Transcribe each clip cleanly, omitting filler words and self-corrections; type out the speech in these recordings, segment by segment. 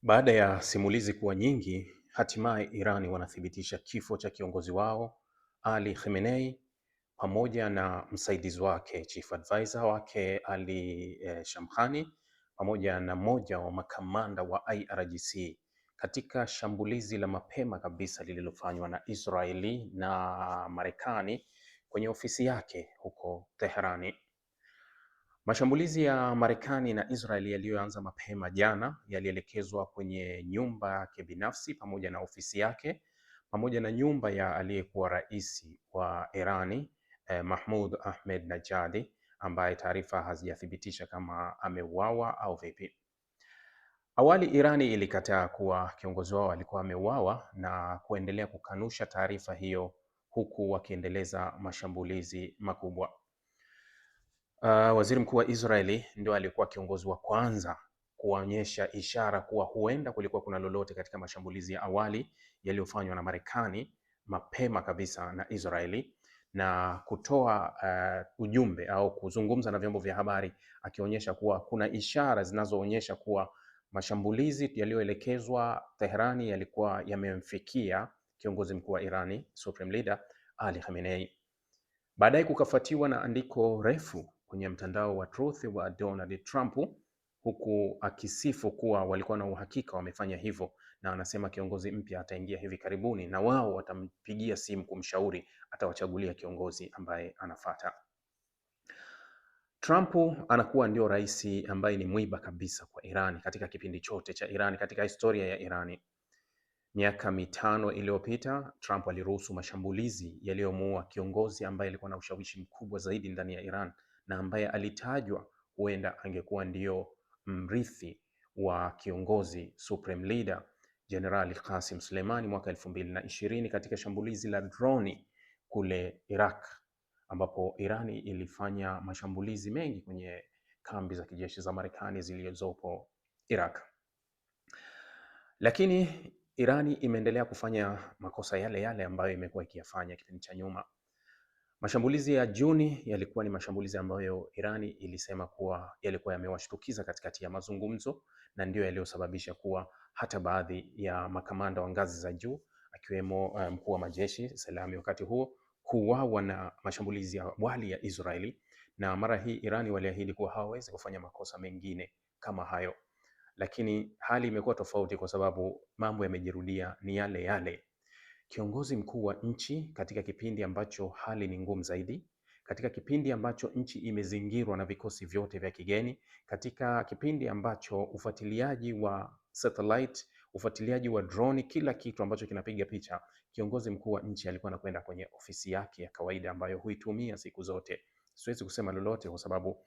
Baada ya simulizi kuwa nyingi, hatimaye Iran wanathibitisha kifo cha kiongozi wao Ali Khamenei pamoja na msaidizi wake chief advisor wake Ali Shamkhani pamoja na mmoja wa makamanda wa IRGC katika shambulizi la mapema kabisa lililofanywa na Israeli na Marekani kwenye ofisi yake huko Teherani. Mashambulizi ya Marekani na Israel yaliyoanza mapema jana yalielekezwa kwenye nyumba yake binafsi pamoja na ofisi yake pamoja na nyumba ya aliyekuwa rais wa Irani Mahmoud Ahmadinejad, ambaye taarifa hazijathibitisha kama ameuawa au vipi. Awali Irani ilikataa kuwa kiongozi wao alikuwa ameuawa na kuendelea kukanusha taarifa hiyo huku wakiendeleza mashambulizi makubwa. Waziri mkuu wa Israeli ndio alikuwa kiongozi wa kwanza kuonyesha ishara kuwa huenda kulikuwa kuna lolote katika mashambulizi ya awali yaliyofanywa na Marekani mapema kabisa na Israeli, na kutoa ujumbe au kuzungumza na vyombo vya habari akionyesha kuwa kuna ishara zinazoonyesha kuwa mashambulizi yaliyoelekezwa Teherani yalikuwa yamemfikia kiongozi mkuu wa Irani, Supreme Leader Ali Khamenei. Baadaye kukafuatiwa na andiko refu kwenye mtandao wa Truth wa Donald Trump, huku akisifu kuwa walikuwa na uhakika wamefanya hivyo, na anasema kiongozi mpya ataingia hivi karibuni na wao watampigia simu kumshauri atawachagulia kiongozi ambaye anafata. Trump anakuwa ndio rais ambaye ni mwiba kabisa kwa Irani katika kipindi chote cha Irani, katika historia ya Irani. Miaka mitano iliyopita Trump aliruhusu mashambulizi yaliyomuua kiongozi ambaye alikuwa na ushawishi mkubwa zaidi ndani ya Iran na ambaye alitajwa huenda angekuwa ndio mrithi wa kiongozi Supreme Leader General Qasem Soleimani mwaka 2020 katika shambulizi la droni kule Iraq, ambapo Irani ilifanya mashambulizi mengi kwenye kambi za kijeshi za Marekani zilizopo Iraq. Lakini Irani imeendelea kufanya makosa yale yale ambayo imekuwa ikiyafanya kipindi cha nyuma. Mashambulizi ya Juni yalikuwa ni mashambulizi ambayo Irani ilisema kuwa yalikuwa yamewashtukiza katikati ya mazungumzo, na ndio yaliyosababisha kuwa hata baadhi ya makamanda wa ngazi za juu akiwemo mkuu wa majeshi Salami wakati huo kuuawa na mashambulizi ya awali ya Israeli, na mara hii Irani waliahidi kuwa hawawezi kufanya makosa mengine kama hayo. Lakini hali imekuwa tofauti kwa sababu mambo yamejirudia, ni yale yale. Kiongozi mkuu wa nchi katika kipindi ambacho hali ni ngumu zaidi, katika kipindi ambacho nchi imezingirwa na vikosi vyote vya kigeni, katika kipindi ambacho ufuatiliaji wa satellite, ufuatiliaji wa drone, kila kitu ambacho kinapiga picha, kiongozi mkuu wa nchi alikuwa anakwenda kwenye ofisi yake ya kawaida ambayo huitumia siku zote. Siwezi kusema lolote kwa sababu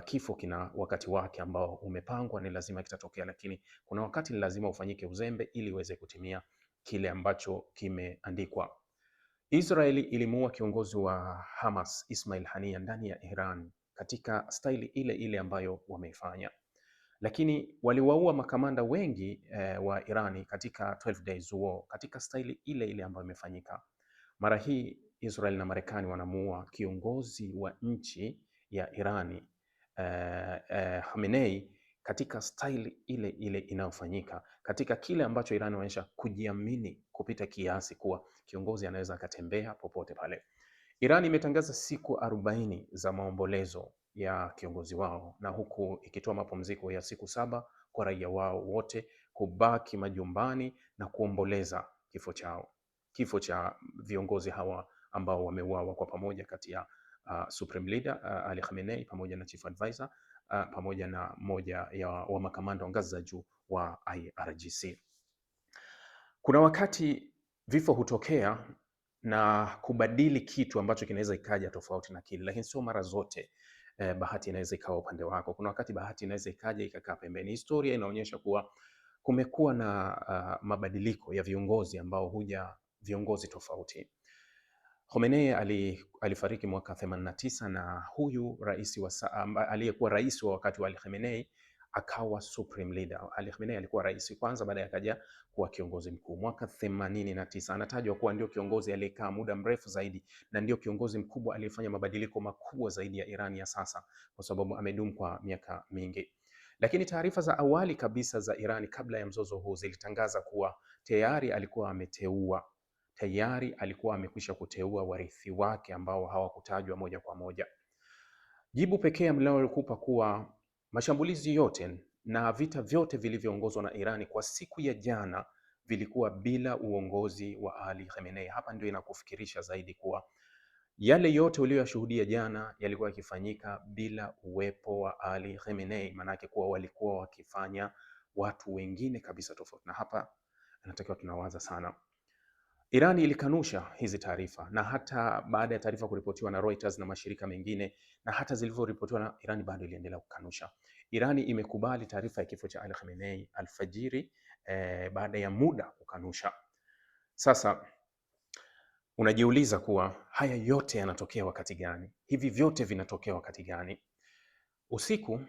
kifo kina wakati wake ambao umepangwa, ni lazima kitatokea, lakini kuna wakati ni lazima ufanyike uzembe ili uweze kutimia kile ambacho kimeandikwa. Israeli ilimuua kiongozi wa Hamas Ismail Haniyeh ndani ya Iran katika staili ile ile ambayo wameifanya, lakini waliwaua makamanda wengi wa Irani katika 12 days war katika staili ile ile ambayo imefanyika. Mara hii Israel na Marekani wanamuua kiongozi wa nchi ya Irani Khamenei katika style ile ile inayofanyika, katika kile ambacho Iran inaonyesha kujiamini kupita kiasi kuwa kiongozi anaweza akatembea popote pale. Iran imetangaza siku 40 za maombolezo ya kiongozi wao, na huku ikitoa mapumziko ya siku 7 kwa raia wao wote kubaki majumbani na kuomboleza kifo cha viongozi hawa ambao wameuawa kwa pamoja kati ya Supreme Leader Ali Khamenei pamoja na Chief Advisor pamoja na moja wa makamanda wa ngazi za juu wa IRGC. Kuna wakati vifo hutokea na kubadili kitu ambacho kinaweza ikaja tofauti na kile, lakini sio mara zote bahati inaweza ikawa upande wako. Kuna wakati bahati inaweza ikaja ikakaa pembeni. Historia inaonyesha kuwa kumekuwa na mabadiliko ya viongozi ambao huja viongozi tofauti. Khomeini alifariki mwaka 89 na huyu rais aliyekuwa rais wa wakati wa Ali Khamenei akawa Supreme Leader. Ali Khamenei alikuwa rais kwanza, baadaye akaja kuwa kiongozi mkuu mwaka 89. Anatajwa kuwa ndio kiongozi aliyekaa muda mrefu zaidi na ndio kiongozi mkubwa aliyefanya mabadiliko makubwa zaidi ya Iran ya sasa, kwa sababu amedumu kwa miaka mingi. Lakini taarifa za awali kabisa za Irani kabla ya mzozo huu zilitangaza kuwa tayari alikuwa amekwisha kuteua warithi wake ambao hawakutajwa moja kwa moja. Jibu pekee mnalokupa kuwa mashambulizi yote na vita vyote vilivyoongozwa na Irani kwa siku ya jana vilikuwa bila uongozi wa Ali Khamenei. Hapa ndio inakufikirisha zaidi kuwa yale yote uliyoyashuhudia jana yalikuwa yakifanyika bila uwepo wa Ali Khamenei, manake kuwa walikuwa wakifanya watu wengine kabisa tofauti. Na hapa inatakiwa tunawaza sana. Irani ilikanusha hizi taarifa, na hata baada ya taarifa kuripotiwa na Reuters na mashirika mengine na hata zilivyoripotiwa na Irani bado iliendelea kukanusha. Irani imekubali taarifa ya kifo cha Ali Khamenei alfajiri baada ya muda kukanusha. Sasa unajiuliza kuwa haya yote yanatokea wakati gani? Hivi vyote vinatokea wakati gani? Usiku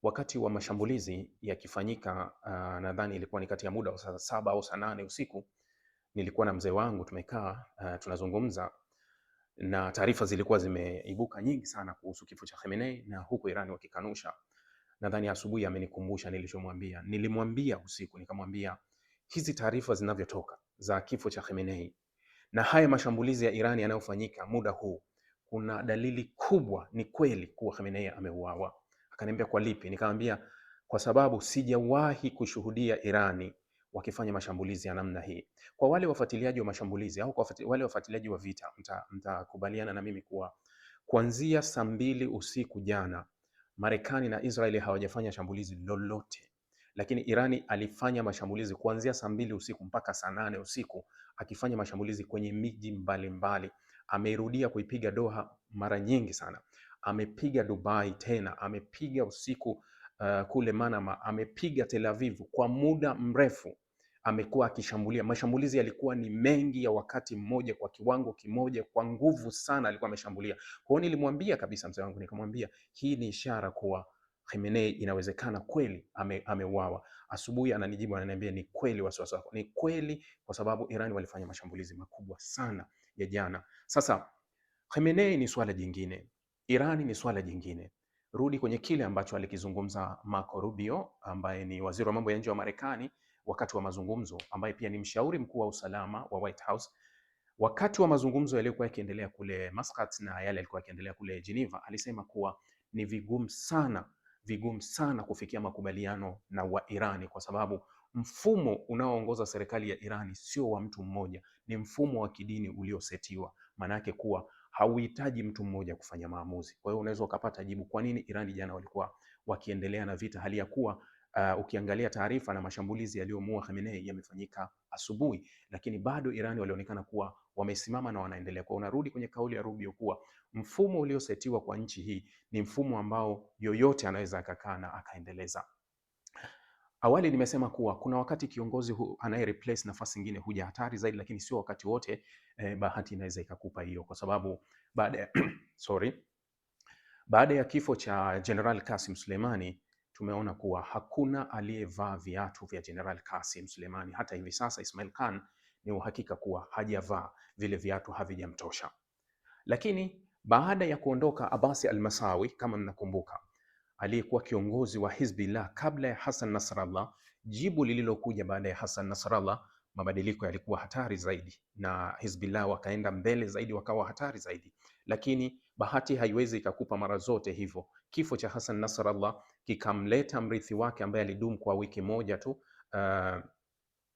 wakati wa mashambulizi yakifanyika, nadhani ilikuwa ni kati ya muda wa saa 7 au saa 8 usiku, nilikuwa na mzee wangu tumekaa, tunazungumza, na taarifa zilikuwa zimeibuka nyingi sana kuhusu kifo cha Khamenei na huko Irani wakikanusha. Nadhani asubuhi amenikumbusha nilichomwambia. Nilimwambia usiku, nikamwambia hizi taarifa zinavyotoka za kifo cha Khamenei na haya mashambulizi ya Irani yanayofanyika muda huu, kuna dalili kubwa ni kweli kuwa Khamenei ameuawa. Akaniambia kwa lipi? Nikamwambia kwa sababu sijawahi kushuhudia Irani wakifanya mashambulizi ya namna hii. Kwa wale wafuatiliaji wa mashambulizi au kwa wale wafuatiliaji wa vita, mtakubaliana na mimi kuwa kuanzia saa 2 usiku jana Marekani na Israeli hawajafanya shambulizi lolote, lakini Irani alifanya mashambulizi kuanzia saa 2 usiku mpaka saa 8 usiku, akifanya mashambulizi kwenye miji mbalimbali. Amerudia kuipiga Doha mara nyingi sana, amepiga Dubai tena, amepiga usiku kule Manama, amepiga Tel Aviv. Kwa muda mrefu amekuwa akishambulia. Mashambulizi yalikuwa ni mengi ya wakati mmoja, kwa kiwango kimoja, kwa nguvu sana alikuwa ameshambulia. Kwa hiyo nilimwambia kabisa mzee wangu, nikamwambia hii ni ishara kuwa Khamenei inawezekana kweli ameuawa. Asubuhi ananijibu ananiambia ni kweli wasiwasi wako, ni kweli, kwa sababu Irani walifanya mashambulizi makubwa sana ya jana. Sasa Khamenei ni swala jingine, Irani ni swala jingine. Rudi kwenye kile ambacho alikizungumza Marco Rubio ambaye ni waziri wa mambo ya nje wa Marekani wakati wa mazungumzo, ambaye pia ni mshauri mkuu wa usalama wa White House. Wakati wa mazungumzo yaliyokuwa yakiendelea kule Muscat na yale yalikuwa yakiendelea kule Geneva, alisema kuwa ni vigumu sana kufikia makubaliano na wa Irani, kwa sababu mfumo unaoongoza serikali ya Irani sio wa mtu mmoja, ni mfumo wa kidini uliosetiwa. Maana yake kuwa hauhitaji mtu mmoja kufanya maamuzi. Kwa hiyo unaweza ukapata jibu kwa nini Irani jana walikuwa wakiendelea na vita, hali ya kuwa ukiangalia taarifa na mashambulizi yaliyomuua Khamenei yamefanyika asubuhi, lakini bado Irani walionekana kuwa wamesimama na wanaendelea. Kwa unarudi kwenye kauli ya Rubio kuwa mfumo uliosetiwa kwa nchi hii ni mfumo ambao yoyote anaweza akakaa na akaendeleza. Awali nimesema kuwa kuna wakati kiongozi anaye replace nafasi nyingine huja hatari zaidi, lakini sio wakati wote bahati inaweza ikakupa hiyo, kwa sababu baada ya kifo cha General Qasim Soleimani tumeona kuwa hakuna aliyevaa viatu vya General Qasim Soleimani. Hata hivi sasa Ismail Khan ni uhakika kuwa hajavaa, vile viatu havijamtosha. Lakini baada ya kuondoka Abasi al-Masawi, kama mnakumbuka, aliyekuwa kiongozi wa Hizbullah kabla ya Hassan Nasrallah, jibu lililokuja baada ya Hassan Nasrallah, mabadiliko yalikuwa hatari zaidi na Hizbullah wakaenda mbele zaidi, wakawa hatari zaidi. Lakini bahati haiwezi ikakupa mara zote hivyo. Kifo cha Hassan Nasrallah kikamleta mrithi wake ambaye alidumu kwa wiki moja tu,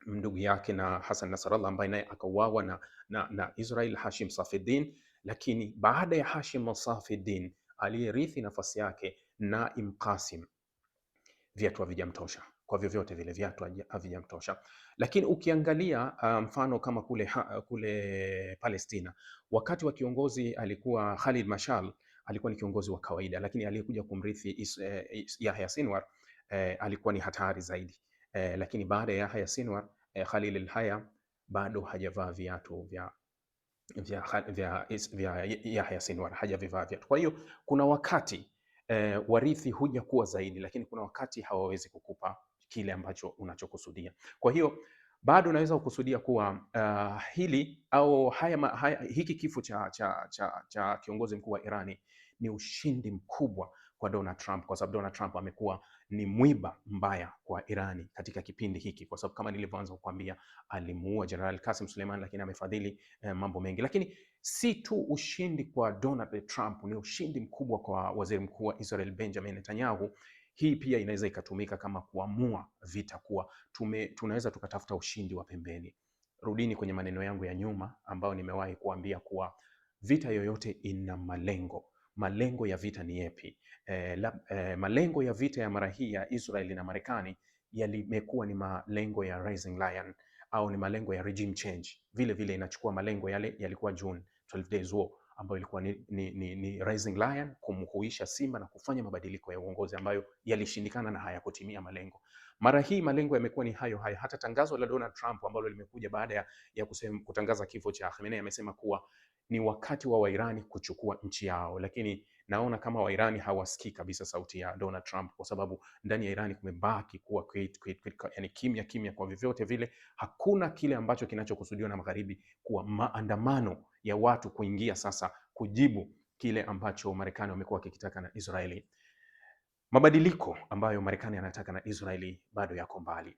ndugu yake na Hassan Nasrallah, ambaye naye akauawa na Israel, Hashim Safieddin. Lakini baada ya Hashim Safieddin aliyerithi nafasi yake Naim Qasim, viatu havijamtosha. Kwa vyovyote vile viatu havijamtosha. Lakini ukiangalia mfano kama kule Palestina, wakati wa kiongozi alikuwa Khalid Mashal, alikuwa ni kiongozi wa kawaida, lakini aliyekuja kumrithi Yahya Sinwar alikuwa ni hatari zaidi. Lakini baada ya Yahya Sinwar, Khalil al-Haya bado hajavaa viatu vya Yahya Sinwar, hajavivaa viatu. Kwa hiyo kuna wakati warithi huja kuwa zaidi, lakini kuna wakati hawawezi kukupa kile ambacho unachokusudia. Kwa hiyo bado unaweza kukusudia kuwa hili au hiki kifo cha kiongozi mkuu wa Irani ni ushindi mkubwa kwa Donald Trump, kwa sababu Donald Trump amekuwa ni mwiba mbaya kwa Irani katika kipindi hiki, kwa sababu kama nilivyoanza kukwambia, alimuua General Qasem Soleimani, lakini amefadhili mambo mengi. Lakini si tu ushindi kwa Donald Trump, ni ushindi mkubwa kwa waziri mkuu wa Israel Benjamin Netanyahu. Hii pia inaweza ikatumika kama kuamua vita, kuwa tunaweza tukatafuta ushindi wa pembeni. Rudini kwenye maneno yangu ya nyuma ambayo nimewahi kuambia kuwa vita yoyote ina malengo. Malengo ya vita ni yapi? Malengo ya vita ya mara hii ya Israel na Marekani yalimekuwa ni malengo ya Rising Lion au ni malengo ya regime change. Vile vile inachukua malengo yale yalikuwa June 12 Days War ambayo ilikuwa ni Rising Lion, kumhuisha simba na kufanya mabadiliko ya uongozi ambayo yalishindikana na hayakutimia malengo. Mara hii malengo yamekuwa ni hayo hayo. Hata tangazo la Donald Trump ambalo limekuja baada ya kutangaza kifo cha Khamenei, amesema kuwa ni wakati wa Wairani kuchukua nchi yao, lakini naona kama Wairani hawasikii kabisa sauti ya Donald Trump, kwa sababu ndani ya Irani kumebaki kuwa yani kimya kwa vyovyote vile. Hakuna kile ambacho kinachokusudiwa na Magharibi kuwa maandamano ya watu kuingia sasa kujibu kile ambacho Marekani wamekuwa wakikitaka na Israeli. Mabadiliko ambayo Marekani anataka na Israeli bado yako mbali.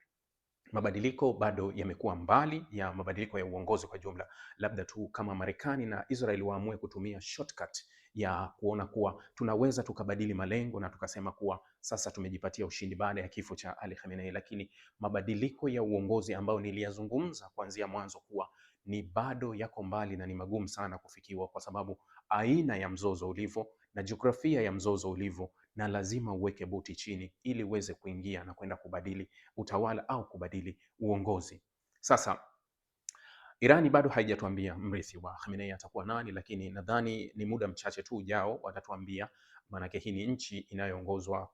Mabadiliko bado yamekuwa mbali ya mabadiliko ya uongozi kwa jumla. Labda tu kama Marekani na Israel waamue kutumia shortcut ya kuona kuwa tunaweza tukabadili malengo na tukasema kuwa sasa tumejipatia ushindi baada ya kifo cha Ali Khamenei. Lakini mabadiliko ya uongozi ambayo niliyazungumza kuanzia mwanzo kuwa ni bado yako mbali na ni magumu sana kufikiwa, kwa sababu aina ya mzozo ulivyo na jiografia ya mzozo ulivyo, na lazima uweke buti chini ili uweze kuingia na kwenda kubadili utawala au kubadili uongozi. Sasa Irani bado haijatuambia mrithi wa Khamenei atakuwa nani, lakini nadhani ni muda mchache tu ujao watatuambia, maanake hii ni nchi inayoongozwa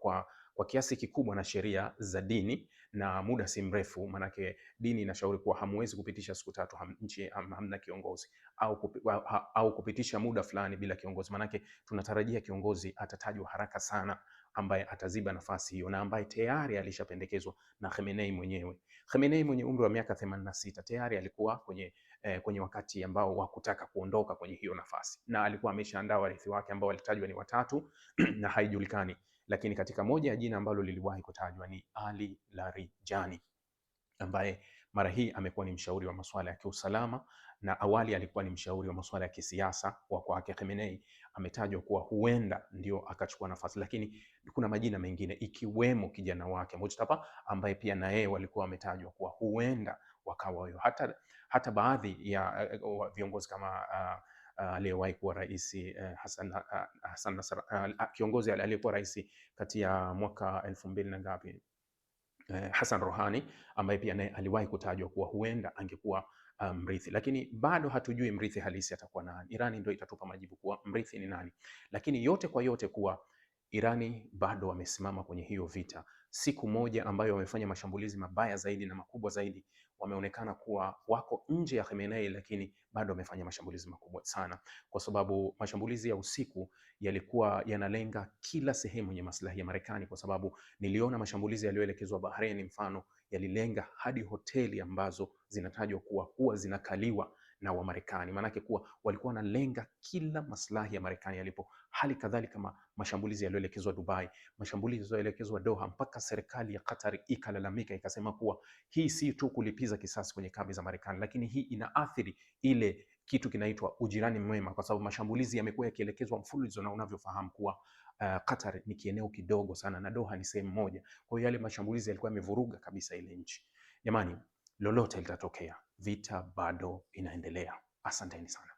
kwa kiasi kikubwa na sheria za dini, na muda si mrefu, maanake dini inashauri kuwa hamwezi kupitisha siku 3 nchi hamna kiongozi au kupitisha muda fulani bila kiongozi. Maanake tunatarajia kiongozi atatajwa haraka sana ambaye ataziba nafasi hiyo na ambaye tayari alishapendekezwa na Khamenei mwenyewe. Khamenei mwenye umri wa miaka 86 tayari alikuwa kwenye wakati ambao wa kutaka kuondoka kwenye hiyo nafasi, na alikuwa ameshaandaa warithi wake ambao walitajwa ni 3 na haijulikani, lakini katika moja ya jina ambalo liliwahi kutajwa ni Ali Larijani, ambaye mara hii amekuwa ni mshauri wa masuala ya kiusalama, na awali alikuwa ni mshauri wa masuala ya kisiasa wa kwake Khamenei. Ametajwa kuwa huenda ndio akachukua nafasi, lakini kuna majina mengine ikiwemo kijana wake Mujtaba, ambaye pia na yeye walikuwa wametajwa kuwa huenda wakawa hiyo. Hata baadhi ya viongozi kama aliyewahi kuwa rais Hassan Nasr, kiongozi aliyekuwa rais kati ya mwaka 2000 na ngapi, Hassan Rouhani, ambaye pia naye aliwahi kutajwa kuwa huenda angekuwa mrithi, lakini bado hatujui mrithi halisi atakuwa nani. Irani ndio itatupa majibu kuwa mrithi ni nani, lakini yote kwa yote kuwa Irani bado wamesimama kwenye hiyo vita. Siku moja ambayo wamefanya mashambulizi mabaya zaidi na makubwa zaidi, wameonekana kuwa wako nje ya Khamenei, lakini bado wamefanya mashambulizi makubwa sana, kwa sababu mashambulizi ya usiku yalikuwa yanalenga kila sehemu yenye maslahi ya Marekani, kwa sababu niliona mashambulizi yaliyoelekezwa Bahrain mfano yalilenga hadi hoteli ambazo zinatajwa kuwa huwa zinakaliwa na Wamarekani, maanake kuwa walikuwa wanalenga kila maslahi ya Marekani yalipo. Hali kadhalika kama mashambulizi yaliyoelekezwa Dubai, mashambulizi yaliyoelekezwa Doha, mpaka serikali ya Qatar ikalalamika ikasema kuwa hii si tu kulipiza kisasi kwenye kambi za Marekani, lakini hii inaathiri ile kitu kinaitwa ujirani mwema, kwa sababu mashambulizi yamekuwa yakielekezwa mfululizo, na unavyofahamu kuwa Qatar ni kieneo kidogo sana na Doha ni sehemu moja. Kwa hiyo yale mashambulizi yalikuwa yamevuruga kabisa ile nchi. Jamani, lolote litatokea, vita bado inaendelea. Asanteni sana.